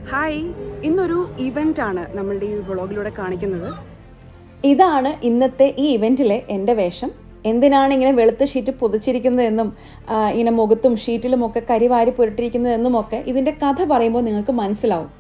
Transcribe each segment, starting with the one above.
Hi, ഇന്നൊരു event ആണ് നമ്മളുടെ ഈ വ്ളോഗിലൂടെ കാണിക്കുന്നത്. ഇതാണ് ഇന്നത്തെ ഈ ഇവൻറ്റിലെ എൻ്റെ വേഷം. എന്തിനാണ് ഇങ്ങനെ വെളുത്ത ഷീറ്റ് പൊതിച്ചിരിക്കുന്നതെന്നും ഇങ്ങനെ മുഖത്തും ഷീറ്റിലുമൊക്കെ കരിവാരി പുരട്ടിരിക്കുന്നതെന്നുമൊക്കെ ഇതിൻ്റെ കഥ പറയുമ്പോൾ നിങ്ങൾക്ക് മനസ്സിലാവും.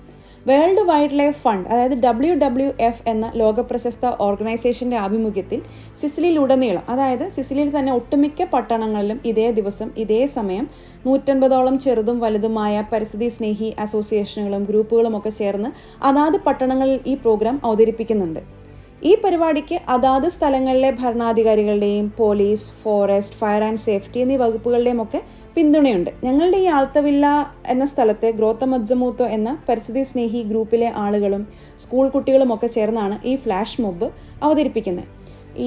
വേൾഡ് വൈൽഡ് ലൈഫ് ഫണ്ട്, അതായത് WWF എന്ന ലോകപ്രശസ്ത ഓർഗനൈസേഷൻ്റെ ആഭിമുഖ്യത്തിൽ സിസിലിയിലുടനീളം, അതായത് സിസിലിയിൽ തന്നെ ഒട്ടുമിക്ക പട്ടണങ്ങളിലും ഇതേ ദിവസം ഇതേ സമയം 150ഓളം ചെറുതും വലുതുമായ പരിസ്ഥിതി സ്നേഹി അസോസിയേഷനുകളും ഗ്രൂപ്പുകളും ഒക്കെ ചേർന്ന് അതാത് പട്ടണങ്ങളിൽ ഈ പ്രോഗ്രാം അവതരിപ്പിക്കുന്നുണ്ട്. ഈ പരിപാടിക്ക് അതാത് സ്ഥലങ്ങളിലെ ഭരണാധികാരികളുടെയും police, forest, fire and safety എന്നീ വകുപ്പുകളുടെയും ഒക്കെ പിന്തുണയുണ്ട്. ഞങ്ങളുടെ ഈ ആൽത്തവില്ല എന്ന സ്ഥലത്തെ ഗ്രോത്തമജ്ജമൂത്തോ എന്ന പരിസ്ഥിതി സ്നേഹി ഗ്രൂപ്പിലെ ആളുകളും സ്കൂൾ കുട്ടികളും ഒക്കെ ചേർന്നാണ് ഈ ഫ്ലാഷ് മോബ് അവതരിപ്പിക്കുന്നത്.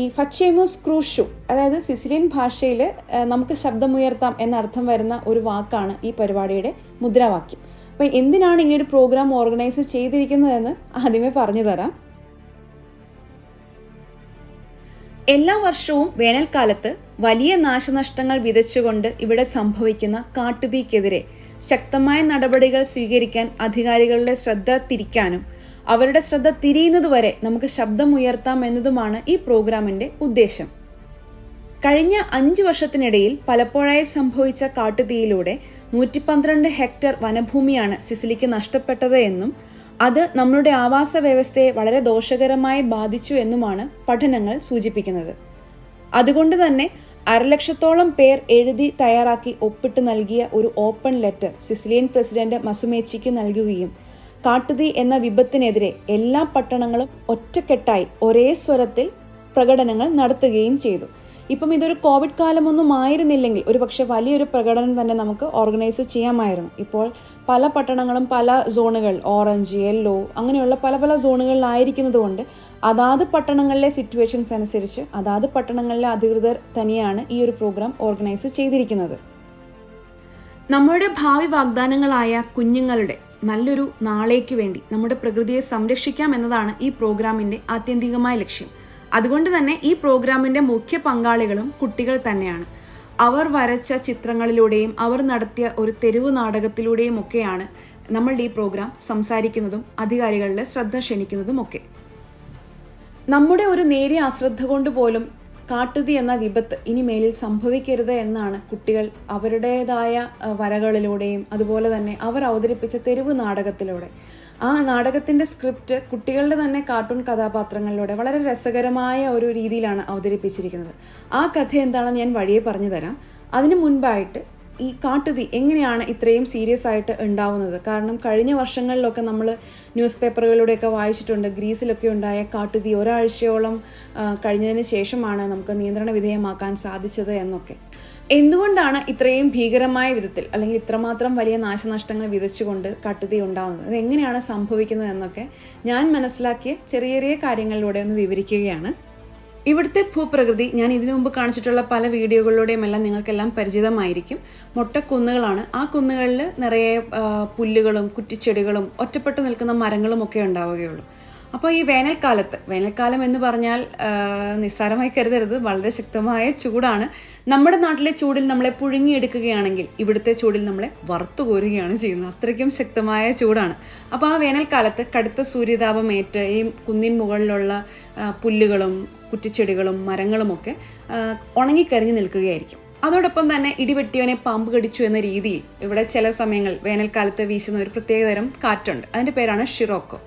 ഈ ഫച്ചേമോസ് ക്രൂഷു, അതായത് സിസിലിയൻ ഭാഷയിൽ നമുക്ക് ശബ്ദമുയർത്താം എന്നർത്ഥം വരുന്ന ഒരു വാക്കാണ് ഈ പരിപാടിയുടെ മുദ്രാവാക്യം. അപ്പോൾ എന്തിനാണ് ഇങ്ങനൊരു പ്രോഗ്രാം ഓർഗനൈസ് ചെയ്തിരിക്കുന്നതെന്ന് ആദ്യമേ പറഞ്ഞു തരാം. എല്ലാ വർഷവും വേനൽക്കാലത്ത് വലിയ നാശനഷ്ടങ്ങൾ വിതച്ചുകൊണ്ട് ഇവിടെ സംഭവിക്കുന്ന കാട്ടുതീക്കെതിരെ ശക്തമായ നടപടികൾ സ്വീകരിക്കാൻ അധികാരികളുടെ ശ്രദ്ധ തിരിക്കാനും അവരുടെ ശ്രദ്ധ തിരിയുന്നതുവരെ നമുക്ക് ശബ്ദമുയർത്താം എന്നതുമാണ് ഈ പ്രോഗ്രാമിൻ്റെ ഉദ്ദേശം. കഴിഞ്ഞ 5 വർഷത്തിനിടയിൽ പലപ്പോഴായി സംഭവിച്ച കാട്ടുതീയിലൂടെ 112 ഹെക്ടർ വനഭൂമിയാണ് സിസിലിക്ക് നഷ്ടപ്പെട്ടത് എന്നും അത് നമ്മളുടെ ആവാസ വ്യവസ്ഥയെ വളരെ ദോഷകരമായി ബാധിച്ചു എന്നുമാണ് പഠനങ്ങൾ സൂചിപ്പിക്കുന്നത്. അതുകൊണ്ട് തന്നെ 1,00,000-ഓളം പേർ എഴുതി തയ്യാറാക്കി ഒപ്പിട്ട് നൽകിയ ഒരു ഓപ്പൺ ലെറ്റർ സിസിലിയൻ പ്രസിഡന്റ് മസുമേച്ചിക്ക് നൽകുകയും കാട്ടുതീ എന്ന വിപത്തിനെതിരെ എല്ലാ പട്ടണങ്ങളും ഒറ്റക്കെട്ടായി ഒരേ സ്വരത്തിൽ പ്രകടനങ്ങൾ നടത്തുകയും ചെയ്തു. ഇപ്പം ഇതൊരു കോവിഡ് കാലമൊന്നും ആയിരുന്നില്ലെങ്കിൽ ഒരു പക്ഷേ വലിയൊരു പ്രകടനം തന്നെ നമുക്ക് ഓർഗനൈസ് ചെയ്യാമായിരുന്നു. ഇപ്പോൾ പല പട്ടണങ്ങളും പല സോണുകൾ, ഓറഞ്ച്, യെല്ലോ, അങ്ങനെയുള്ള പല പല സോണുകളിലായിരിക്കുന്നത് കൊണ്ട് അതാത് പട്ടണങ്ങളിലെ സിറ്റുവേഷൻസ് അനുസരിച്ച് അതാത് പട്ടണങ്ങളിലെ അധികൃതർ തന്നെയാണ് ഈ ഒരു പ്രോഗ്രാം ഓർഗനൈസ് ചെയ്തിരിക്കുന്നത്. നമ്മുടെ ഭാവി വാഗ്ദാനങ്ങളായ കുഞ്ഞുങ്ങളുടെ നല്ലൊരു നാളേക്ക് വേണ്ടി നമ്മുടെ പ്രകൃതിയെ സംരക്ഷിക്കാം എന്നതാണ് ഈ പ്രോഗ്രാമിൻ്റെ ആത്യന്തികമായ ലക്ഷ്യം. അതുകൊണ്ട് തന്നെ ഈ പ്രോഗ്രാമിൻ്റെ മുഖ്യ പങ്കാളികളും കുട്ടികൾ തന്നെയാണ്. അവർ വരച്ച ചിത്രങ്ങളിലൂടെയും അവർ നടത്തിയ ഒരു തെരുവ് നാടകത്തിലൂടെയും ഒക്കെയാണ് നമ്മളുടെ ഈ പ്രോഗ്രാം സംസാരിക്കുന്നതും അധികാരികളുടെ ശ്രദ്ധ ക്ഷണിക്കുന്നതും ഒക്കെ. നമ്മുടെ ഒരു നേരിയ അശ്രദ്ധ കൊണ്ട് പോലും കാട്ടുതീ എന്ന വിപത്ത് ഇനി മേലിൽ സംഭവിക്കരുത് എന്നാണ് കുട്ടികൾ അവരുടേതായ വരകളിലൂടെയും അതുപോലെ തന്നെ അവർ അവതരിപ്പിച്ച തെരുവ് നാടകത്തിലൂടെ, ആ നാടകത്തിൻ്റെ സ്ക്രിപ്റ്റ് കുട്ടികളുടെ തന്നെ കാർട്ടൂൺ കഥാപാത്രങ്ങളിലൂടെ വളരെ രസകരമായ ഒരു രീതിയിലാണ് അവതരിപ്പിച്ചിരിക്കുന്നത്. ആ കഥ എന്താണെന്ന് ഞാൻ വഴിയെ പറഞ്ഞു തരാം. അതിനു മുൻപായിട്ട് ഈ കാട്ടുതീ എങ്ങനെയാണ് ഇത്രയും സീരിയസ് ആയിട്ട് ഉണ്ടാവുന്നത്? കാരണം കഴിഞ്ഞ വർഷങ്ങളിലൊക്കെ നമ്മൾ ന്യൂസ് പേപ്പറുകളിലൂടെയൊക്കെ വായിച്ചിട്ടുണ്ട്, ഗ്രീസിലൊക്കെ ഉണ്ടായ കാട്ടുതീ ഒരാഴ്ചയോളം കഴിഞ്ഞതിന് ശേഷമാണ് നമുക്ക് നിയന്ത്രണ വിധേയമാക്കാൻ സാധിച്ചത് എന്നൊക്കെ. എന്തുകൊണ്ടാണ് ഇത്രയും ഭീകരമായ വിധത്തിൽ അല്ലെങ്കിൽ ഇത്രമാത്രം വലിയ നാശനഷ്ടങ്ങൾ വിതച്ചുകൊണ്ട് കാട്ടുതീ ഉണ്ടാകുന്നത്, അത് എങ്ങനെയാണ് സംഭവിക്കുന്നത് എന്നൊക്കെ ഞാൻ മനസ്സിലാക്കിയ ചെറിയ ചെറിയ കാര്യങ്ങളിലൂടെ ഒന്ന് വിവരിക്കുകയാണ്. ഇവിടുത്തെ ഭൂപ്രകൃതി ഞാൻ ഇതിനു മുമ്പ് കാണിച്ചിട്ടുള്ള പല വീഡിയോകളിലൂടെയും എല്ലാം നിങ്ങൾക്കെല്ലാം പരിചിതമായിരിക്കും. മൊട്ടക്കുന്നുകളാണ്. ആ കുന്നുകളിൽ നിറയെ പുല്ലുകളും കുറ്റിച്ചെടികളും ഒറ്റപ്പെട്ട് നിൽക്കുന്ന മരങ്ങളും ഒക്കെ ഉണ്ടാവുകയുള്ളൂ. അപ്പോൾ ഈ വേനൽക്കാലം എന്ന് പറഞ്ഞാൽ നിസ്സാരമായി കരുതരുത്, വളരെ ശക്തമായ ചൂടാണ്. നമ്മുടെ നാട്ടിലെ ചൂടിൽ നമ്മളെ പുഴുങ്ങിയെടുക്കുകയാണെങ്കിൽ ഇവിടുത്തെ ചൂടിൽ നമ്മളെ വറുത്തു കോരുകയാണ് ചെയ്യുന്നത്. അത്രയ്ക്കും ശക്തമായ ചൂടാണ്. അപ്പോൾ ആ വേനൽക്കാലത്ത് കടുത്ത സൂര്യതാപമേറ്റ് ഈ കുന്നിൻ മുകളിലുള്ള പുല്ലുകളും കുറ്റിച്ചെടികളും മരങ്ങളുമൊക്കെ ഉണങ്ങിക്കരിഞ്ഞ് നിൽക്കുകയായിരിക്കും. അതോടൊപ്പം തന്നെ ഇടിവെട്ടിയവനെ പാമ്പ് കടിച്ചു എന്ന രീതിയിൽ ഇവിടെ ചില സമയങ്ങൾ വേനൽക്കാലത്ത് വീശുന്ന ഒരു പ്രത്യേകതരം കാറ്റുണ്ട്. അതിൻ്റെ പേരാണ് ഷിറോക്കോ.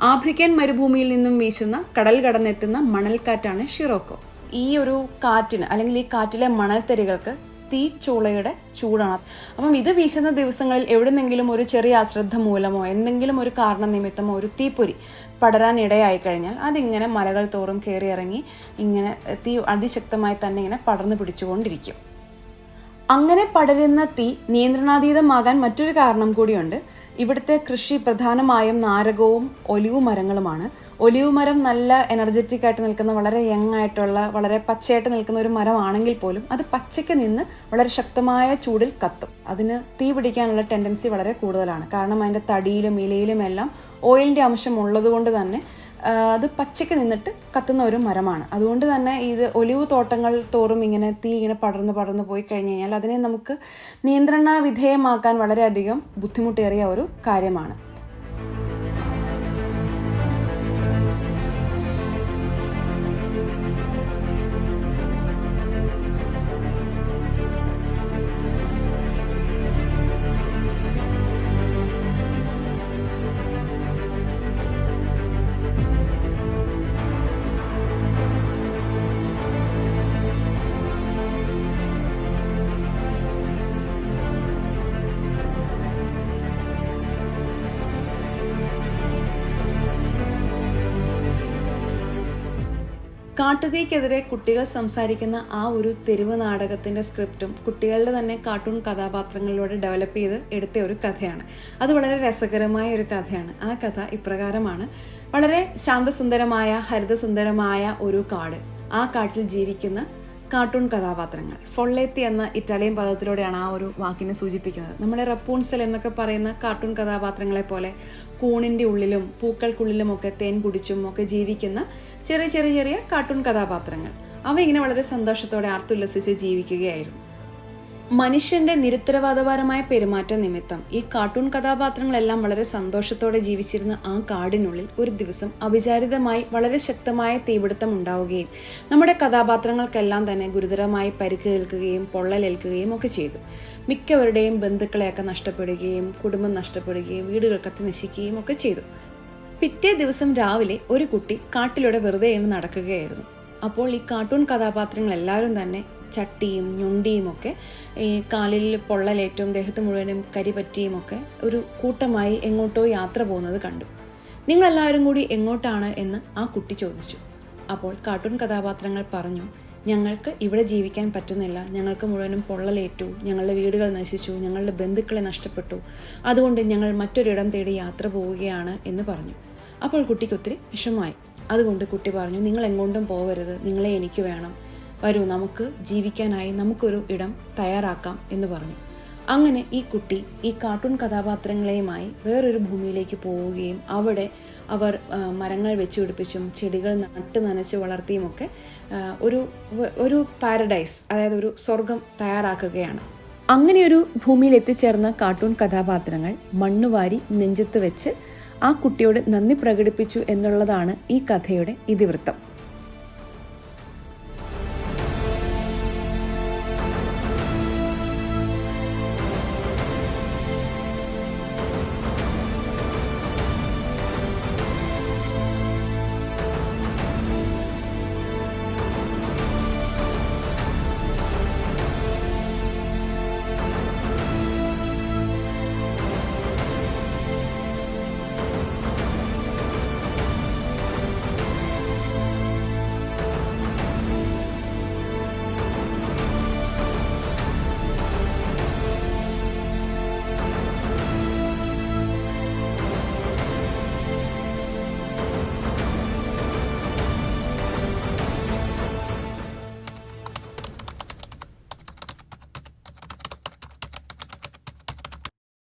ആഫ്രിക്കൻ മരുഭൂമിയിൽ നിന്നും വീശുന്ന കടൽ കടന്നെത്തുന്ന മണൽക്കാറ്റാണ് ഷിറോക്കോ. ഈ ഒരു കാറ്റിന് അല്ലെങ്കിൽ ഈ കാറ്റിലെ മണൽത്തരികൾക്ക് തീച്ചൂളയുടെ ചൂടാണ്. അപ്പം ഇത് വീശുന്ന ദിവസങ്ങളിൽ എവിടെന്നെങ്കിലും ഒരു ചെറിയ അശ്രദ്ധ മൂലമോ എന്തെങ്കിലും ഒരു കാരണ നിമിത്തമോ ഒരു തീപ്പൊരി പടരാൻ ഇടയായി കഴിഞ്ഞാൽ അതിങ്ങനെ മലകൾ തോറും കയറിയിറങ്ങി ഇങ്ങനെ തീ അതിശക്തമായി തന്നെ ഇങ്ങനെ പടർന്നു പിടിച്ചുകൊണ്ടിരിക്കും. അങ്ങനെ പടരുന്ന തീ നിയന്ത്രണാതീതമാകാൻ മറ്റൊരു കാരണം കൂടിയുണ്ട്. ഇവിടുത്തെ കൃഷി പ്രധാനമായും നാരകവും ഒലിവ് മരങ്ങളുമാണ്. ഒലിവ് മരം നല്ല എനർജറ്റിക് ആയിട്ട് നിൽക്കുന്ന, വളരെ യങ് ആയിട്ടുള്ള, വളരെ പച്ചയായിട്ട് നിൽക്കുന്ന ഒരു മരമാണെങ്കിൽ പോലും അത് പച്ചയ്ക്ക് നിന്ന് വളരെ ശക്തമായ ചൂടിൽ കത്തും. അതിന് തീ പിടിക്കാനുള്ള ടെൻഡൻസി വളരെ കൂടുതലാണ്. കാരണം അതിൻ്റെ തടിയിലും ഇലയിലും എല്ലാം ഓയിലിൻ്റെ അംശം ഉള്ളതുകൊണ്ട് തന്നെ അത് പച്ചയ്ക്ക് നിന്നിട്ട് കത്തുന്ന ഒരു മരമാണ്. അതുകൊണ്ട് തന്നെ ഇത് ഒലിവ് തോട്ടങ്ങൾ തോറും ഇങ്ങനെ തീ ഇങ്ങനെ പടർന്ന് പോയി കഴിഞ്ഞ് കഴിഞ്ഞാൽ അതിനെ നമുക്ക് നിയന്ത്രണ വിധേയമാക്കാൻ വളരെയധികം ബുദ്ധിമുട്ടേറിയ ഒരു കാര്യമാണ്. കാട്ടുതീക്കെതിരെ കുട്ടികൾ സംസാരിക്കുന്ന ആ ഒരു തെരുവ് നാടകത്തിൻ്റെ സ്ക്രിപ്റ്റും കുട്ടികളുടെ തന്നെ കാർട്ടൂൺ കഥാപാത്രങ്ങളിലൂടെ ഡെവലപ്പ് ചെയ്ത് എടുത്ത ഒരു കഥയാണ്. അത് വളരെ രസകരമായ ഒരു കഥയാണ്. ആ കഥ ഇപ്രകാരമാണ്. വളരെ ശാന്തസുന്ദരമായ ഹരിതസുന്ദരമായ ഒരു കാട്, ആ കാട്ടിൽ ജീവിക്കുന്ന കാർട്ടൂൺ കഥാപാത്രങ്ങൾ. ഫൊള്ളേത്തി എന്ന ഇറ്റാലിയൻ പദത്തിലൂടെയാണ് ആ ഒരു വാക്കിനെ സൂചിപ്പിക്കുന്നത്. നമ്മുടെ റപ്പൂൺസൽ എന്നൊക്കെ പറയുന്ന കാർട്ടൂൺ കഥാപാത്രങ്ങളെ പോലെ കൂണിൻ്റെ ഉള്ളിലും പൂക്കൾക്കുള്ളിലുമൊക്കെ തേൻ കുടിച്ചും ഒക്കെ ജീവിക്കുന്ന ചെറിയ ചെറിയ ചെറിയ കാർട്ടൂൺ കഥാപാത്രങ്ങൾ. അവ ഇങ്ങനെ വളരെ സന്തോഷത്തോടെ ആർത്തുല്ലസിച്ച് ജീവിക്കുകയായിരുന്നു. മനുഷ്യന്റെ നിരുത്തരവാദപരമായ പെരുമാറ്റ നിമിത്തം ഈ കാർട്ടൂൺ കഥാപാത്രങ്ങളെല്ലാം വളരെ സന്തോഷത്തോടെ ജീവിച്ചിരുന്ന ആ കാടിനുള്ളിൽ ഒരു ദിവസം അവിചാരിതമായി വളരെ ശക്തമായ തീപിടുത്തം ഉണ്ടാവുകയും നമ്മുടെ കഥാപാത്രങ്ങൾക്കെല്ലാം തന്നെ ഗുരുതരമായി പരിക്കേൽക്കുകയും പൊള്ളലേൽക്കുകയും ഒക്കെ ചെയ്തു. മിക്കവരുടെയും ബന്ധുക്കളെയൊക്കെ നഷ്ടപ്പെടുകയും കുടുംബം നഷ്ടപ്പെടുകയും വീടുകൾ കത്തി നശിക്കുകയും ഒക്കെ ചെയ്തു. പിറ്റേ ദിവസം രാവിലെ ഒരു കുട്ടി കാട്ടിലൂടെ വെറുതെ നടക്കുകയായിരുന്നു. അപ്പോൾ ഈ കാർട്ടൂൺ കഥാപാത്രങ്ങളെല്ലാവരും തന്നെ ചട്ടിയും ഞൊണ്ടിയും ഒക്കെ ഈ കാലിൽ പൊള്ളലേറ്റവും ദേഹത്ത് മുഴുവനും കരി പറ്റിയും ഒക്കെ ഒരു കൂട്ടമായി എങ്ങോട്ടോ യാത്ര പോകുന്നത് കണ്ടു. നിങ്ങളെല്ലാവരും കൂടി എങ്ങോട്ടാണ് എന്ന് ആ കുട്ടി ചോദിച്ചു. അപ്പോൾ കാർട്ടൂൺ കഥാപാത്രങ്ങൾ പറഞ്ഞു, ഞങ്ങൾക്ക് ഇവിടെ ജീവിക്കാൻ പറ്റുന്നില്ല, ഞങ്ങൾക്ക് മുഴുവനും പൊള്ളലേറ്റു, ഞങ്ങളുടെ വീടുകൾ നശിച്ചു, ഞങ്ങളുടെ ബന്ധുക്കളെ നഷ്ടപ്പെട്ടു, അതുകൊണ്ട് ഞങ്ങൾ മറ്റൊരിടം തേടി യാത്ര പോവുകയാണ് എന്ന് പറഞ്ഞു. അപ്പോൾ കുട്ടിക്ക് ഒത്തിരി വിഷമമായി. അതുകൊണ്ട് കുട്ടി പറഞ്ഞു, നിങ്ങൾ എങ്ങോട്ടും പോകരുത്, നിങ്ങളെ എനിക്ക് വേണം, വരൂ, നമുക്ക് ജീവിക്കാനായി നമുക്കൊരു ഇടം തയ്യാറാക്കാം എന്ന് പറഞ്ഞു. അങ്ങനെ ഈ കുട്ടി ഈ കാർട്ടൂൺ കഥാപാത്രങ്ങളെയുമായി വേറൊരു ഭൂമിയിലേക്ക് പോവുകയും അവിടെ അവർ മരങ്ങൾ വെച്ച് പിടിപ്പിച്ചും ചെടികൾ നട്ട് നനച്ച് വളർത്തിയുമൊക്കെ ഒരു പാരഡൈസ്, അതായത് ഒരു സ്വർഗം തയ്യാറാക്കുകയാണ്. അങ്ങനെയൊരു ഭൂമിയിൽ എത്തിച്ചേർന്ന കാർട്ടൂൺ കഥാപാത്രങ്ങൾ മണ്ണുവാരി നെഞ്ചത്ത് വെച്ച് ആ കുട്ടിയോട് നന്ദി പ്രകടിപ്പിച്ചു എന്നുള്ളതാണ് ഈ കഥയുടെ ഇതിവൃത്തം.